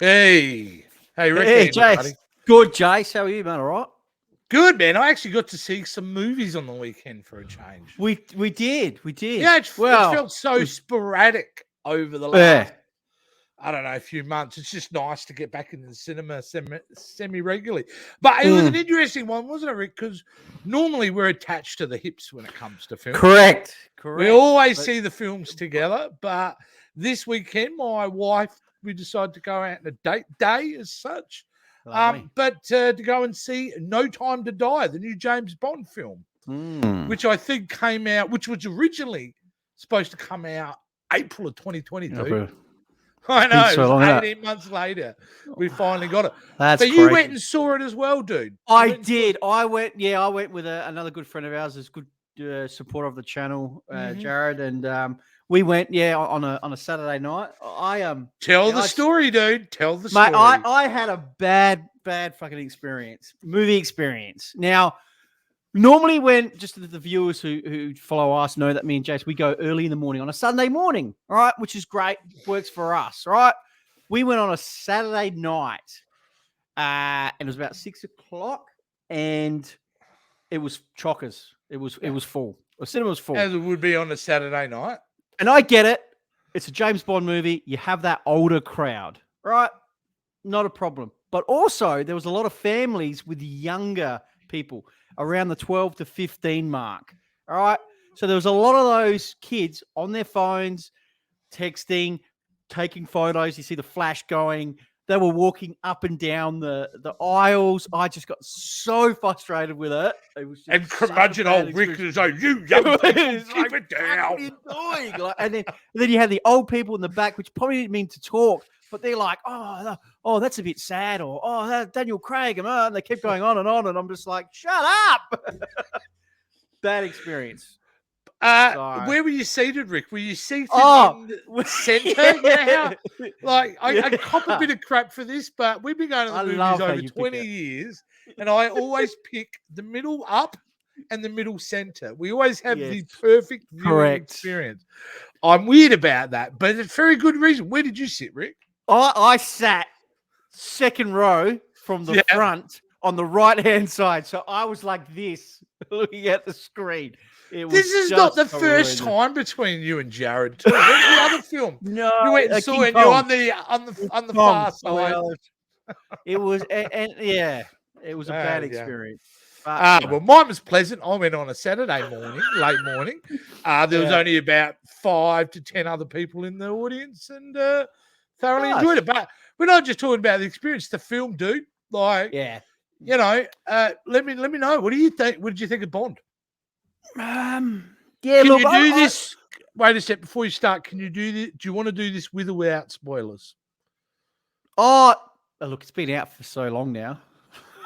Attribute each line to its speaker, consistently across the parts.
Speaker 1: Hey, Rick,
Speaker 2: Hey,
Speaker 1: how you doing, buddy?
Speaker 2: Jace. Good, Jace. How are you, man? All right?
Speaker 1: Good, man. I actually got to see some movies on the weekend for a change.
Speaker 2: We did.
Speaker 1: Yeah, it
Speaker 2: Well,
Speaker 1: felt so sporadic over the
Speaker 2: yeah,
Speaker 1: last, I don't know, a few months. It's just nice to get back into the cinema semi regularly. But it was an interesting one, wasn't it, Rick? Because normally we're attached to the hips when it comes to films.
Speaker 2: correct.
Speaker 1: We always see the films together. But this weekend, my wife, we decided to go out on a date day as such. But to go and see No Time to Die, the new James Bond film, which I think came out, which was originally supposed to come out April of 2022. I know, it was 18 months later. We finally got it.
Speaker 2: That's
Speaker 1: you went and saw it as well, dude.
Speaker 2: I did. I went with another good friend of ours, who's good supporter of the channel, Jared, and we went on a Saturday night.
Speaker 1: Tell the story, dude. Tell the story.
Speaker 2: Mate, I had a bad fucking movie experience. Now, normally when just the viewers who follow us know that me and Jace, we go early in the morning on a Sunday morning, all right, which is great, works for us, all right? We went on a Saturday night, and it was about 6 o'clock, and it was chockers. It was full. The cinema was full.
Speaker 1: As it would be on a Saturday night.
Speaker 2: And I get it. It's a James Bond movie. You have that older crowd, right? Not a problem. But also, there was a lot of families with younger people around the 12 to 15 mark, all right? So there was a lot of those kids on their phones, texting, taking photos. You see the flash going. They were walking up and down the aisles. I just got so frustrated with it. It was
Speaker 1: and curmudgeon old Rick is like, you young people, keep it down.
Speaker 2: And then you had the old people in the back, which probably didn't mean to talk, but they're like, oh, that's a bit sad, or Daniel Craig, and they kept going on, and I'm just like, shut up. Bad experience.
Speaker 1: Where were you seated, Rick? Were you seated in the centre? Yeah. I cop a bit of crap for this, but we've been going to the movies over 20 years, and I always pick the middle up and the middle centre. We always have the perfect viewing experience. I'm weird about that, but it's a very good reason. Where did you sit, Rick?
Speaker 2: I sat second row from the front on the right-hand side, so I was like this, looking at the screen.
Speaker 1: This is not the first time between you and Jared. Too. What's the other film?
Speaker 2: No,
Speaker 1: you went and saw it. You're on the far side.
Speaker 2: It was, it was a bad experience.
Speaker 1: Well, mine was pleasant. I went on a Saturday morning, late morning. There was only about 5 to 10 other people in the audience, and thoroughly enjoyed it. But we're not just talking about the experience. The film, dude. Let me know. What do you think? What did you think of Bond?
Speaker 2: Can
Speaker 1: you do this? Wait a sec before you start. Can you do this? Do you want to do this with or without spoilers?
Speaker 2: Look, it's been out for so long now.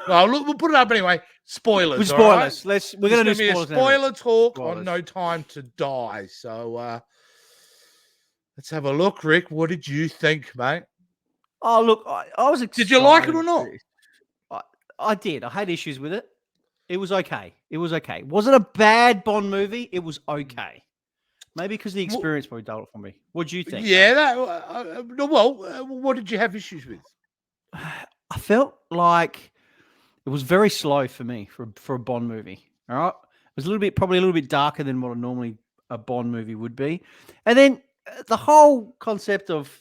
Speaker 1: Well, look, we'll put it up anyway. Spoilers.
Speaker 2: With spoilers.
Speaker 1: Right?
Speaker 2: We're going to do
Speaker 1: spoilers. Spoiler talk on No Time to Die. So let's have a look, Rick. What did you think, mate?
Speaker 2: Oh, look, I was excited.
Speaker 1: Did you like it or not?
Speaker 2: I did. I had issues with it. It was okay. Was it a bad Bond movie? It was okay. Maybe because the experience probably dulled it for me. What do you think?
Speaker 1: Yeah, what did you have issues with?
Speaker 2: I felt like it was very slow for me for a Bond movie. All right, it was probably a little bit darker than what a Bond movie would be, and then the whole concept of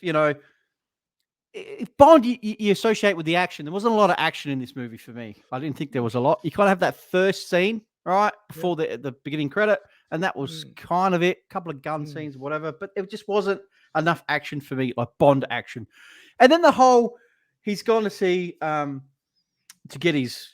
Speaker 2: Bond, you associate with the action. There wasn't a lot of action in this movie for me. I didn't think there was a lot. You kind of have that first scene, right, before the beginning credit, and that was kind of it. A couple of gun scenes, whatever, but it just wasn't enough action for me, like Bond action. And then the whole, he's gone to see to get his,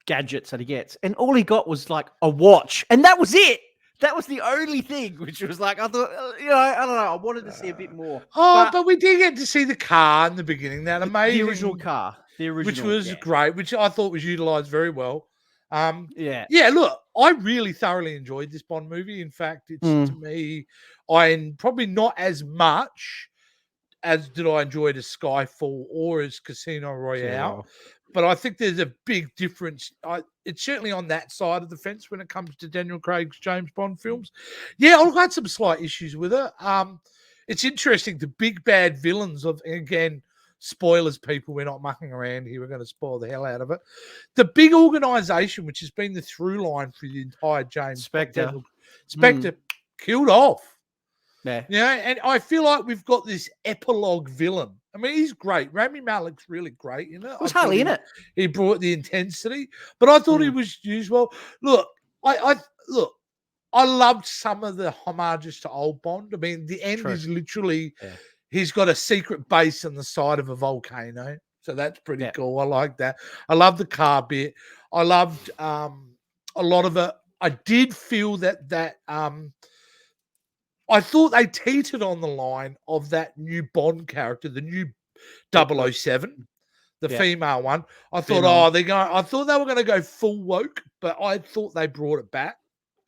Speaker 2: gadgets that he gets, and all he got was like a watch, and that was it. That was the only thing, which was like, I thought, I don't know. I wanted to see a bit more.
Speaker 1: But we did get to see the car in the beginning. That amazing.
Speaker 2: The original car.
Speaker 1: Which was great, which I thought was utilised very well. Look, I really thoroughly enjoyed this Bond movie. In fact, it's to me, I probably not as much as did I enjoy it as Skyfall or as Casino Royale. But I think there's a big difference. It's certainly on that side of the fence when it comes to Daniel Craig's James Bond films. Yeah, I've had some slight issues with it. It's interesting. The big bad villains of, again, spoilers, people. We're not mucking around here. We're going to spoil the hell out of it. The big organization, which has been the through line for the entire James
Speaker 2: Spectre
Speaker 1: killed off.
Speaker 2: Yeah.
Speaker 1: You know, and I feel like we've got this epilogue villain. I mean, he's great. Rami Malek's really great in it.
Speaker 2: Was Harley in it?
Speaker 1: He brought the intensity, but I thought he was used well. Look, I loved some of the homages to old Bond. I mean, the end is literally he's got a secret base on the side of a volcano, so that's pretty cool. I like that. I love the car bit. I loved a lot of it. I did feel that I thought they teetered on the line of that new Bond character, the new 007, the female one. I thought, I thought they were going to go full woke, but I thought they brought it back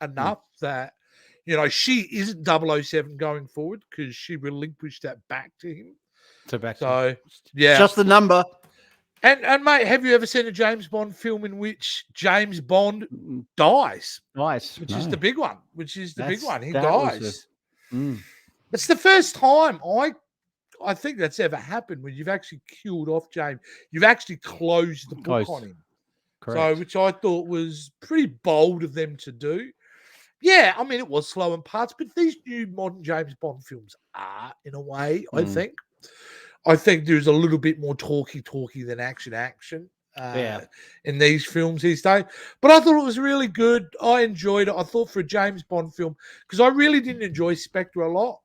Speaker 1: enough that, you know, she isn't 007 going forward because she relinquished that back to him. So, yeah.
Speaker 2: Just the number.
Speaker 1: And mate, have you ever seen a James Bond film in which James Bond dies? Which is the big one. He dies. It's the first time I think that's ever happened when you've actually killed off James. You've actually closed the book on him. Correct. So, which I thought was pretty bold of them to do. Yeah, I mean, it was slow in parts, but these new modern James Bond films are, in a way, I think. I think there's a little bit more talky than action in these films these days. But I thought it was really good. I enjoyed it. I thought for a James Bond film, because I really didn't enjoy Spectre a lot,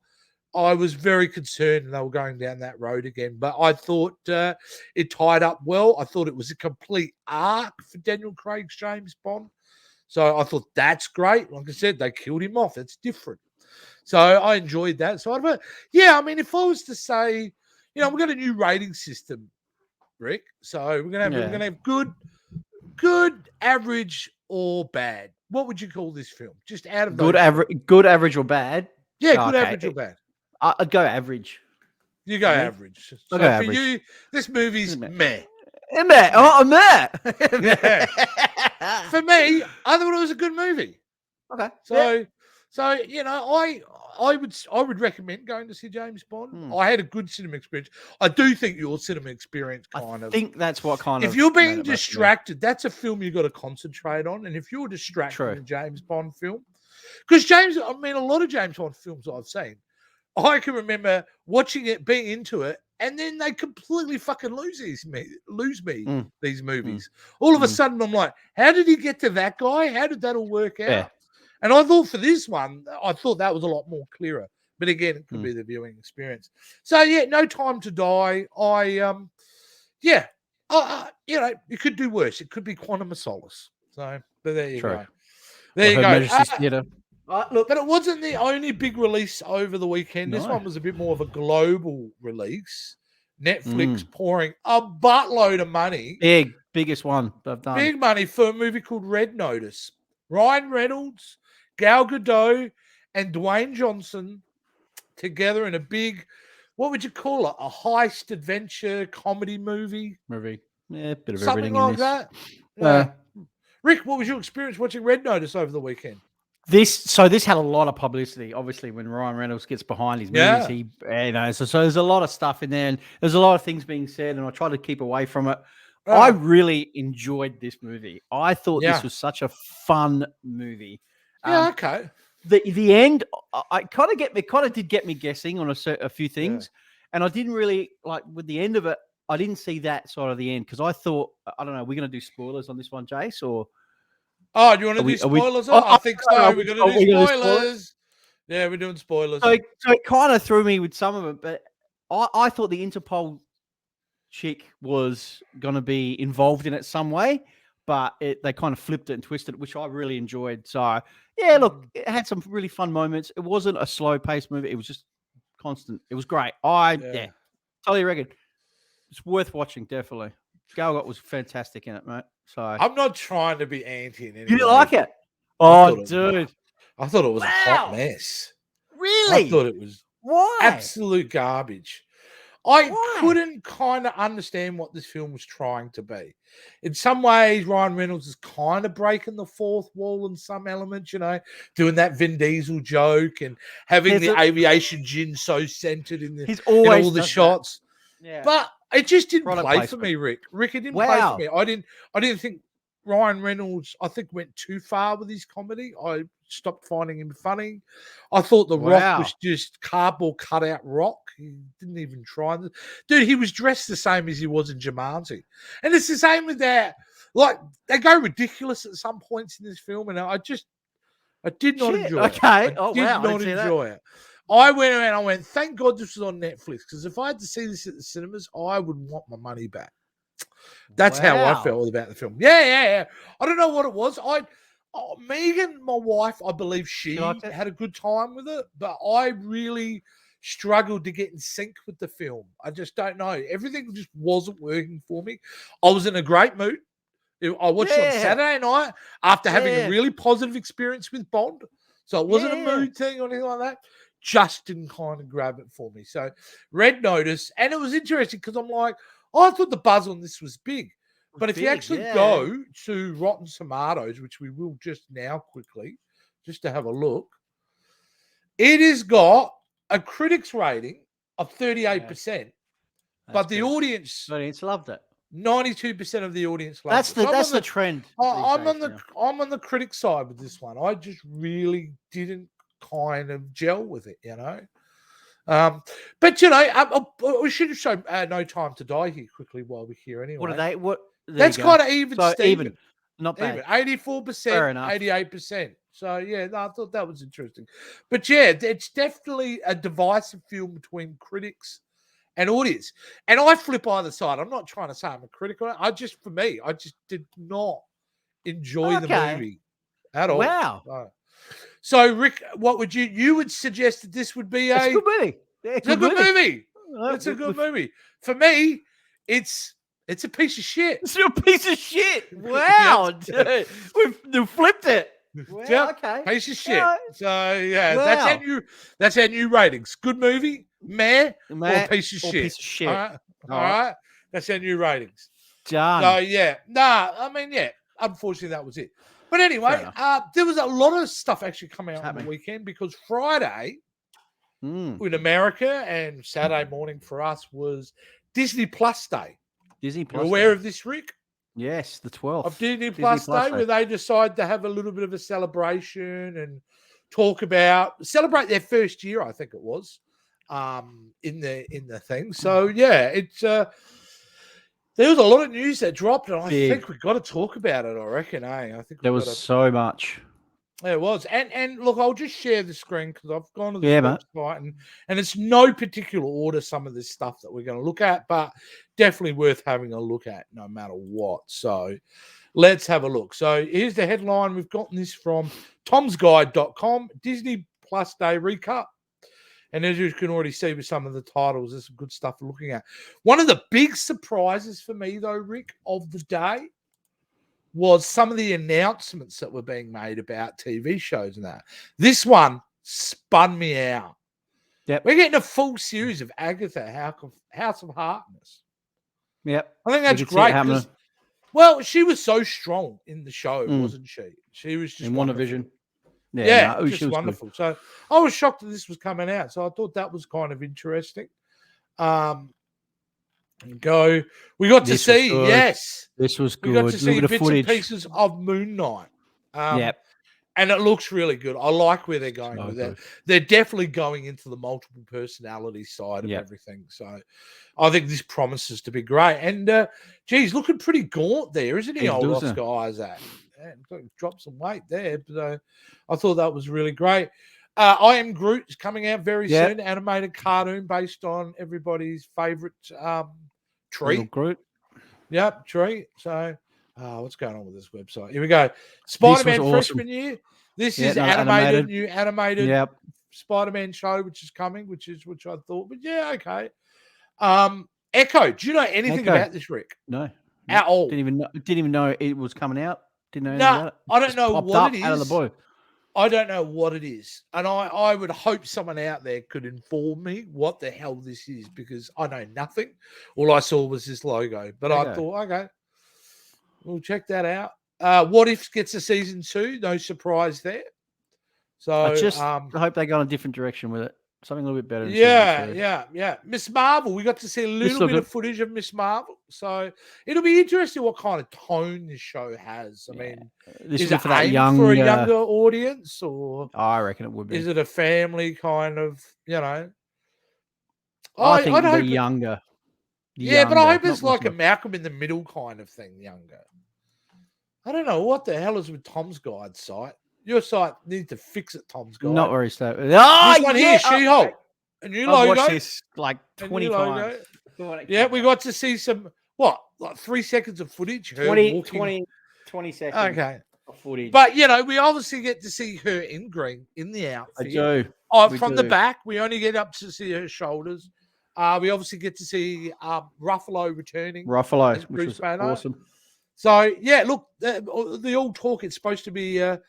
Speaker 1: I was very concerned they were going down that road again. But I thought it tied up well. I thought it was a complete arc for Daniel Craig's James Bond. So I thought that's great. Like I said, they killed him off. It's different. So I enjoyed that side of it. Yeah, I mean, if I was to say, you know, we've got a new rating system, Rick. So we're gonna have good, average, or bad. What would you call this film? Just out of
Speaker 2: good, average, or bad?
Speaker 1: Yeah, good, average, or bad.
Speaker 2: I'd go average.
Speaker 1: You go average. So
Speaker 2: I'll go average.
Speaker 1: For you, this movie's meh.
Speaker 2: Meh. Oh, meh.
Speaker 1: Yeah. For me, I thought it was a good movie.
Speaker 2: Okay.
Speaker 1: So you know, I would recommend going to see James Bond. I had a good cinema experience. I do think your cinema experience
Speaker 2: I think that's what kind
Speaker 1: of.
Speaker 2: If
Speaker 1: you're being distracted, that's a film you've got to concentrate on. And if you're distracted from a James Bond film, because a lot of James Bond films I've seen, I can remember watching it, being into it, and then they completely fucking lose me. These movies. All of a sudden, I'm like, how did he get to that guy? How did that all work out? Yeah. And I thought for this one, I thought that was a lot more clearer. But again, it could be the viewing experience. So yeah, No Time to Die. You know, it could do worse. It could be Quantum of Solace. So, but there you go. There you go. Look, but it wasn't the only big release over the weekend. This one was a bit more of a global release. Netflix pouring a buttload of money.
Speaker 2: Biggest one they've done.
Speaker 1: Big money for a movie called Red Notice. Ryan Reynolds, Gal Gadot, and Dwayne Johnson together in a big, what would you call it? A heist adventure comedy movie?
Speaker 2: Yeah, a bit of
Speaker 1: something
Speaker 2: everything
Speaker 1: like
Speaker 2: in this.
Speaker 1: that. Rick, what was your experience watching Red Notice over the weekend?
Speaker 2: This had a lot of publicity. Obviously, when Ryan Reynolds gets behind his movies, so there's a lot of stuff in there, and there's a lot of things being said, and I try to keep away from it. I really enjoyed this movie. I thought this was such a fun movie.
Speaker 1: Okay.
Speaker 2: The end, it kind of did get me guessing on a few things, and I didn't really like with the end of it. I didn't see that side of the end because I thought, I don't know, we're going to do spoilers on this one, Jace, or?
Speaker 1: Oh, do you want to do spoilers? I think so. We're going to do spoilers. Yeah, we're doing spoilers.
Speaker 2: So it kind of threw me with some of it, but I thought the Interpol chick was going to be involved in it some way, but they kind of flipped it and twisted it, which I really enjoyed. So, yeah, look, it had some really fun moments. It wasn't a slow-paced movie. It was just constant. It was great. Totally reckon. It's worth watching, definitely. Gal Gadot was fantastic in it, mate. So
Speaker 1: I'm not trying to be anti in any way.
Speaker 2: You didn't like it? Oh, dude.
Speaker 1: I thought it was a hot mess.
Speaker 2: Really?
Speaker 1: I thought it was absolute garbage. I couldn't kind of understand what this film was trying to be. In some ways, Ryan Reynolds is kind of breaking the fourth wall in some elements, you know, doing that Vin Diesel joke and having the aviation gin so centered in all the shots.
Speaker 2: Yeah.
Speaker 1: But It just didn't play for me, Rick. Rick, it didn't play for me. I didn't think Ryan Reynolds, I think, went too far with his comedy. I stopped finding him funny. I thought The Rock was just cardboard cutout Rock. He didn't even try. Dude, he was dressed the same as he was in Jumanji. And it's the same with that. Like, they go ridiculous at some points in this film, and I did not enjoy it. I did not enjoy it. I went around, I went, thank God this was on Netflix, because if I had to see this at the cinemas, I would want my money back. That's how I felt about the film. Yeah. I don't know what it was. Megan, my wife, I believe she had a good time with it, but I really struggled to get in sync with the film. I just don't know. Everything just wasn't working for me. I was in a great mood. I watched it on Saturday night after having a really positive experience with Bond. So it wasn't a mood thing or anything like that. Just didn't kind of grab it for me. So Red Notice, and it was interesting because I'm like, I thought the buzz on this was big. But if you actually go to Rotten Tomatoes, which we will just now quickly, just to have a look, it has got a critics rating of 38%. But the audience
Speaker 2: loved it.
Speaker 1: 92% of the audience loved
Speaker 2: it. That's the trend.
Speaker 1: I'm on the critic side with this one. I just really didn't kind of gel with it, you know. But you know, we should have shown No Time to Die here quickly while we're here anyway.
Speaker 2: What are they?
Speaker 1: That's kind of even. So even,
Speaker 2: not bad.
Speaker 1: 84%, 88%. So yeah, I thought that was interesting. But yeah, it's definitely a divisive film between critics and audience. And I flip either side. I'm not trying to say I'm a critic on it. I just did not enjoy the movie at all.
Speaker 2: Wow.
Speaker 1: So, Rick, what would you would suggest that this would be
Speaker 2: a good movie?
Speaker 1: It's a good movie. It's a good movie. For me, it's a piece of shit.
Speaker 2: It's a piece of shit. Wow. We've flipped it. Well, okay.
Speaker 1: Piece of shit. So yeah, that's our new ratings. Good movie, meh, or piece of shit.
Speaker 2: Piece of shit.
Speaker 1: All right. That's our new ratings.
Speaker 2: Done.
Speaker 1: So yeah. Unfortunately that was it. But anyway, there was a lot of stuff actually coming out on the weekend because Friday in America and Saturday morning for us was Disney Plus Day.
Speaker 2: Disney Plus.
Speaker 1: You're aware of this, Rick?
Speaker 2: Yes, the 12th.
Speaker 1: Of Disney Plus Day, where they decide to have a little bit of a celebration and celebrate their first year, I think it was, in the thing. So yeah, it's there was a lot of news that dropped, and I think we've got to talk about it. I reckon, I think
Speaker 2: there was so much.
Speaker 1: There was, and look, I'll just share the screen because I've gone to the website, and it's no particular order. Some of this stuff that we're going to look at, but definitely worth having a look at, no matter what. So, let's have a look. So, here's the headline. We've gotten this from Tom'sGuide.com. Disney Plus Day recap. And as you can already see with some of the titles, there's some good stuff looking at. One of the big surprises for me, though, Rick, of the day was some of the announcements that were being made about TV shows and that. This one spun me out.
Speaker 2: Yep.
Speaker 1: We're getting a full series of Agatha, House of Harkness.
Speaker 2: Yep.
Speaker 1: I think that's great. Well, she was so strong in the show, wasn't she? She was just
Speaker 2: in WandaVision.
Speaker 1: Yeah, just wonderful. Good. So I was shocked that this was coming out. So I thought that was kind of interesting. We got to see,
Speaker 2: this was good.
Speaker 1: We got to see bits and pieces of Moon Knight. And it looks really good. I like where they're going with that. They're definitely going into the multiple personality side of everything. So I think this promises to be great. And, geez, looking pretty gaunt there, isn't he, old Oscar Isaac? Dropped some weight there. But I thought that was really great. I Am Groot is coming out very soon. Animated cartoon based on everybody's favorite tree.
Speaker 2: Little Groot.
Speaker 1: Yep, tree. So, what's going on with this website? Here we go. Spider-Man freshman year. This is new animated Spider-Man show, which is coming, which I thought. But yeah, okay. Echo. Do you know anything about this, Rick?
Speaker 2: No.
Speaker 1: At all.
Speaker 2: Didn't even know it was coming out. Didn't know anything about it.
Speaker 1: I don't know what it is.
Speaker 2: Out of the blue.
Speaker 1: I don't know what it is. And I would hope someone out there could inform me what the hell this is because I know nothing. All I saw was this logo. But I thought, okay, we'll check that out. What If gets a season 2? No surprise there. So
Speaker 2: I just hope they go in a different direction with it. Something a little bit better.
Speaker 1: Yeah. Miss Marvel. We got to see a little bit of footage of Miss Marvel, so it'll be interesting what kind of tone this show has. I mean,
Speaker 2: this
Speaker 1: is
Speaker 2: it
Speaker 1: it
Speaker 2: for that
Speaker 1: aimed for a younger audience, or
Speaker 2: I reckon it would be.
Speaker 1: Is it a family kind of?
Speaker 2: I think the younger.
Speaker 1: But I hope it's like a Malcolm in the Middle kind of thing. Younger. I don't know what the hell is with Tom's Guide site. Your site needs to fix it, Tom's Guide.
Speaker 2: Not very slow.
Speaker 1: Oh, this one here, She-Hulk. A new logo.
Speaker 2: I've watched this like 20 times.
Speaker 1: Yeah, we got to see some, like 3 seconds of footage.
Speaker 2: 20 seconds.
Speaker 1: Okay.
Speaker 2: Of footage.
Speaker 1: But, we obviously get to see her in green, in the outfit.
Speaker 2: I do.
Speaker 1: From the back, we only get up to see her shoulders. We obviously get to see Ruffalo returning.
Speaker 2: Ruffalo, which was awesome.
Speaker 1: So, look, the all talk, it's supposed to be a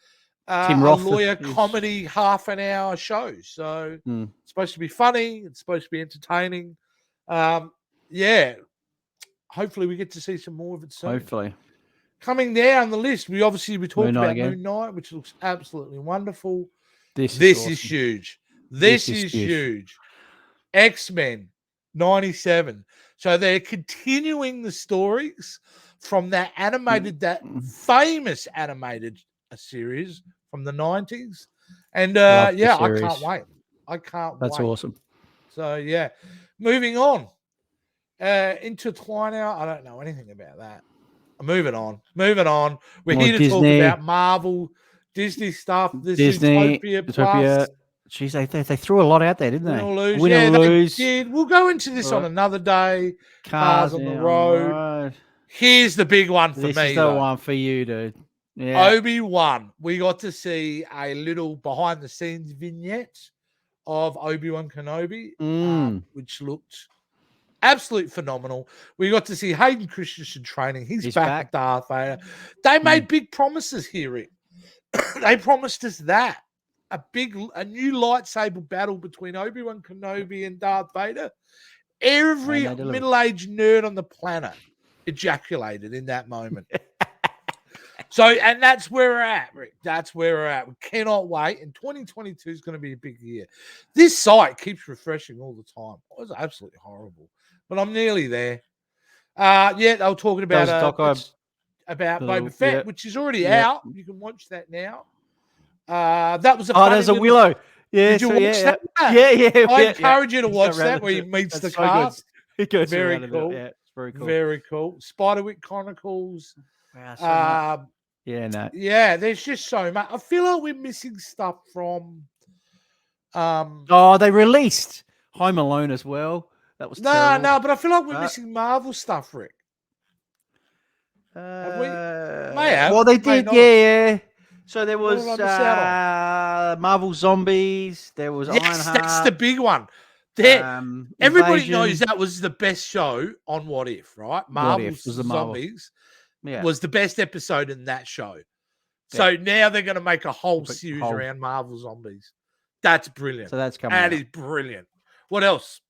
Speaker 1: lawyer comedy half-an-hour show. So, it's supposed to be funny. It's supposed to be entertaining. Hopefully we get to see some more of it soon.
Speaker 2: Hopefully.
Speaker 1: Coming down the list, we talked about Moon Knight, which looks absolutely wonderful. This is huge. This is huge. X-Men 97. So they're continuing the stories from that famous animated series from the 90s. And I can't wait.
Speaker 2: That's awesome.
Speaker 1: So moving on. Intertwiner, I don't know anything about that. Moving on. We're here to talk about Marvel, Disney stuff. This
Speaker 2: Disney,
Speaker 1: Utopia Plus.
Speaker 2: Jeez, they threw a lot out there, didn't they?
Speaker 1: Win or lose. They did. We'll go into this on another day. Cars on the road. Here's the big one for me.
Speaker 2: This is the one for you, dude.
Speaker 1: Yeah. Obi-Wan. We got to see a little behind-the-scenes vignette of Obi-Wan Kenobi, which looked absolutely phenomenal. We got to see Hayden Christensen training. He's back at Darth Vader. They made big promises here, Rick. They promised us that. A new lightsaber battle between Obi-Wan Kenobi and Darth Vader. Every middle-aged nerd on the planet ejaculated in that moment. And that's where we're at, Rick. That's where we're at. We cannot wait. And 2022 is going to be a big year. This site keeps refreshing all the time. It was absolutely horrible. But I'm nearly there. They were talking about Boba Fett, which is already out. You can watch that now. That was
Speaker 2: there's a Willow. Yeah,
Speaker 1: did you watch that?
Speaker 2: Yeah.
Speaker 1: I encourage you to watch that where he meets the cast.
Speaker 2: Very cool. Yeah, it's very cool.
Speaker 1: Very cool. Spiderwick Chronicles.
Speaker 2: Wow, no.
Speaker 1: Yeah, there's just so much. I feel like we're missing stuff from.
Speaker 2: They released Home Alone as well. That was terrible.
Speaker 1: No, but I feel like we're missing Marvel stuff, Rick. Have we? May have.
Speaker 2: Well, they did, yeah. So there was Marvel Zombies. There was Ironheart.
Speaker 1: That's the big one. Everybody knows that was the best show on What If, right? Marvel Zombies was the best episode in that show. So now they're going to make a whole series around Marvel Zombies. That's brilliant.
Speaker 2: So that's coming.
Speaker 1: That is brilliant. What else?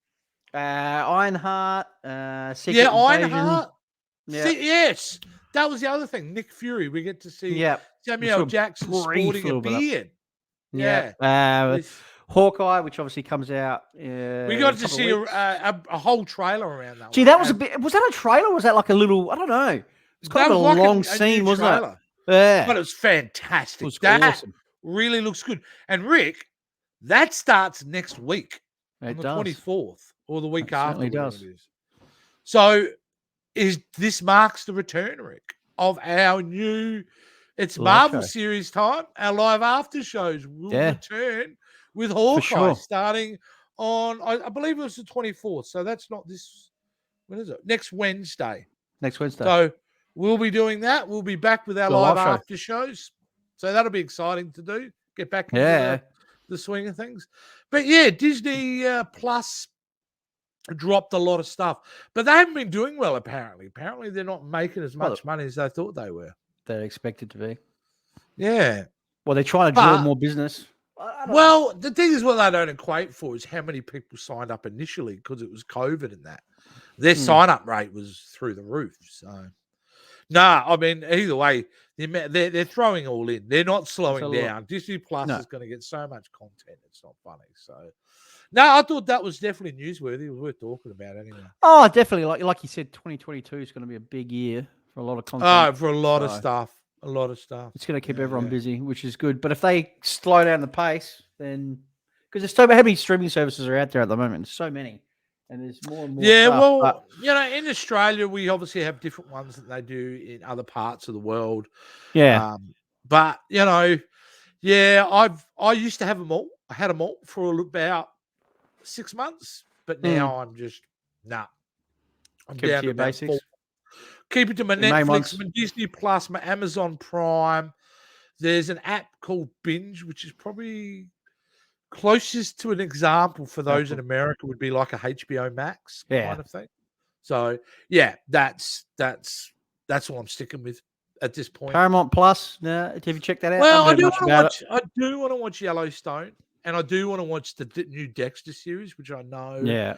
Speaker 2: Ironheart. Secret
Speaker 1: Ironheart. Yes. That was the other thing. Nick Fury. We get to see Samuel Jackson sporting a beard.
Speaker 2: Hawkeye, which obviously comes out.
Speaker 1: We got to see a whole trailer around that.
Speaker 2: Gee, that was a bit. Was that a trailer? Or was that like a little? I don't know. It's kind of a long scene, wasn't it? Yeah,
Speaker 1: but it was fantastic.
Speaker 2: It was awesome.
Speaker 1: Really looks good. And Rick, that starts next week on the 24th or the week after. It does. So, this marks the return, Rick, of our new. It's Marvel series time. Our live after shows will return with Hawkeye starting on, I believe it was the 24th. So that's not this. When is it? Next Wednesday. So we'll be doing that. We'll be back with our live after shows. So that'll be exciting to do. Get back into the swing of things. But Disney Plus dropped a lot of stuff. But they haven't been doing well, apparently. Apparently they're not making as much money as they thought they were.
Speaker 2: They're expected to be.
Speaker 1: Yeah.
Speaker 2: Well, they're trying to draw more business.
Speaker 1: Well, the thing is, what they don't equate for is how many people signed up initially because it was COVID and that. Their sign-up rate was through the roof. So, I mean, either way, they're throwing all in. They're not slowing down. Disney Plus is going to get so much content. It's not funny. So, No, I thought that was definitely newsworthy. It was worth talking about anyway.
Speaker 2: Oh, definitely. Like you said, 2022 is going to be a big year for a lot of content.
Speaker 1: For a lot of stuff. A lot of stuff.
Speaker 2: It's going to keep everyone busy, which is good. But if they slow down the pace, then because there's so many streaming services are out there at the moment. There's so many, and there's more and more.
Speaker 1: Yeah,
Speaker 2: stuff,
Speaker 1: well,
Speaker 2: but...
Speaker 1: in Australia, we obviously have different ones that they do in other parts of the world.
Speaker 2: Yeah,
Speaker 1: but I used to have them all. I had them all for about 6 months, but now I'm just I'm
Speaker 2: keep
Speaker 1: down
Speaker 2: to your basics.
Speaker 1: 4. Keep it to my Netflix, my Disney Plus, my Amazon Prime. There's an app called Binge, which is probably closest to an example for those in America would be like a HBO Max kind of thing. So that's what I'm sticking with at this point.
Speaker 2: Paramount Plus. Have you checked that out?
Speaker 1: Well, I do want to watch Yellowstone, and I do want to watch the new Dexter series, which I know.
Speaker 2: Yeah.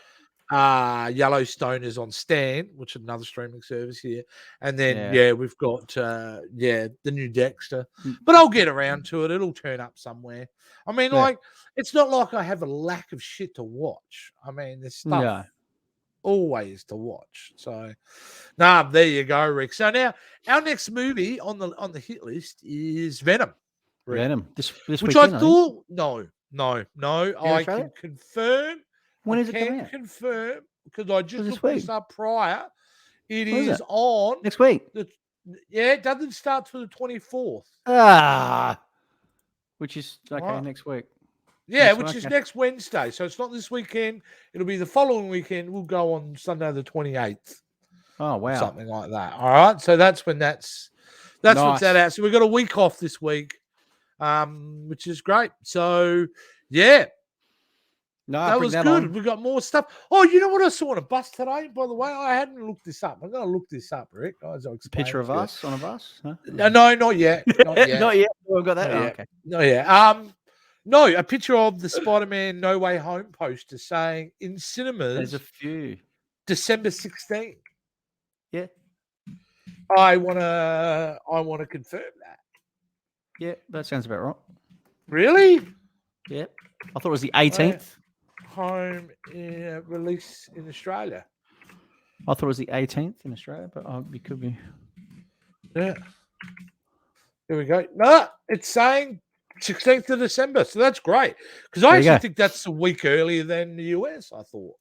Speaker 1: Yellowstone is on Stan, which is another streaming service here, and then we've got the new Dexter. But I'll get around to it. It'll turn up somewhere. I mean, it's not like I have a lack of shit to watch. I mean, there's stuff always to watch. So, there you go, Rick. So now our next movie on the hit list is Venom. Rick.
Speaker 2: Venom. This
Speaker 1: which
Speaker 2: weekend,
Speaker 1: I thought no. I can confirm.
Speaker 2: When is it coming out?
Speaker 1: Confirm because I just looked this up prior. It is on
Speaker 2: next week.
Speaker 1: It doesn't start till the 24th.
Speaker 2: Which is next week.
Speaker 1: Yeah, which is next Wednesday. So it's not this weekend. It'll be the following weekend. We'll go on Sunday the 28th.
Speaker 2: Oh wow,
Speaker 1: something like that. All right. So that's when that's nice. What's that out. So we've got a week off this week, which is great. So yeah.
Speaker 2: No,
Speaker 1: that was good. We got more stuff. Oh, you know what I saw on a bus today? By the way, I hadn't looked this up. I'm going to look this up, Rick.
Speaker 2: Picture of us on a bus? Huh?
Speaker 1: No, not yet. Not yet.
Speaker 2: Not yet. We've got that. Okay.
Speaker 1: Not yet. No, a picture of the Spider-Man No Way Home poster saying in cinemas.
Speaker 2: There's a few.
Speaker 1: December 16th.
Speaker 2: Yeah.
Speaker 1: I wanna confirm that.
Speaker 2: Yeah, that sounds about right.
Speaker 1: Really?
Speaker 2: Yeah. I thought it was the 18th.
Speaker 1: Home release in Australia.
Speaker 2: I thought it was the 18th in Australia, but it could be.
Speaker 1: Yeah. Here we go. No, it's saying 16th of December, so that's great. Because I actually think that's a week earlier than the US, I thought.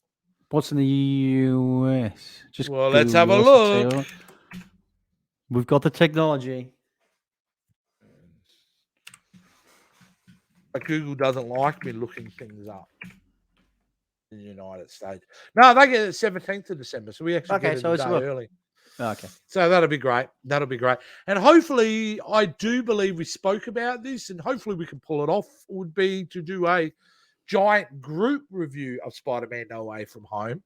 Speaker 2: What's in the US?
Speaker 1: Let's have a look.
Speaker 2: We've got the technology.
Speaker 1: But Google doesn't like me looking things up in the United States. No, they get it 17th of December, so we actually get it a day early.
Speaker 2: Okay.
Speaker 1: So that'll be great. And hopefully, I do believe we spoke about this, and hopefully we can pull it off, would be to do a giant group review of Spider-Man No Way From Home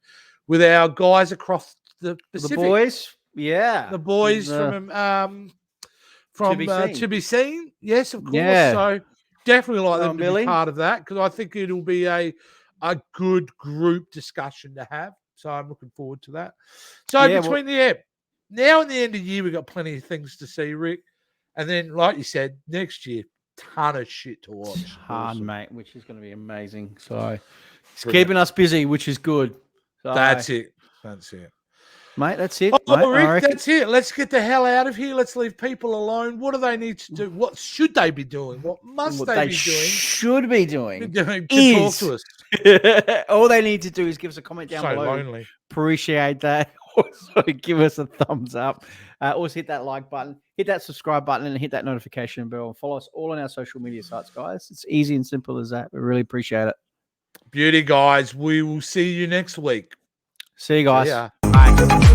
Speaker 1: with our guys across the Pacific.
Speaker 2: The boys? Yeah.
Speaker 1: The boys from To Be Seen. Yes, of course. Yeah. So definitely like them to be part of that, because I think it'll be a good group discussion to have. So I'm looking forward to that. So between now and the end of the year, we've got plenty of things to see, Rick. And then, like you said, next year, ton of shit to watch.
Speaker 2: Mate, which is going to be amazing. So it's keeping us busy, which is good. So,
Speaker 1: That's it.
Speaker 2: Mate, that's it.
Speaker 1: Oh, Rick, that's it. Let's get the hell out of here. Let's leave people alone. What do they need to do? What should they be doing? What must they be doing?
Speaker 2: Should be doing
Speaker 1: to talk to
Speaker 2: us. All they need to do is give us a comment down below.
Speaker 1: Lonely.
Speaker 2: Appreciate that. Also, give us a thumbs up. Also, hit that like button, hit that subscribe button, and hit that notification bell. And follow us all on our social media sites, guys. It's easy and simple as that. We really appreciate it.
Speaker 1: Beauty, guys. We will see you next week.
Speaker 2: See you guys. Bye.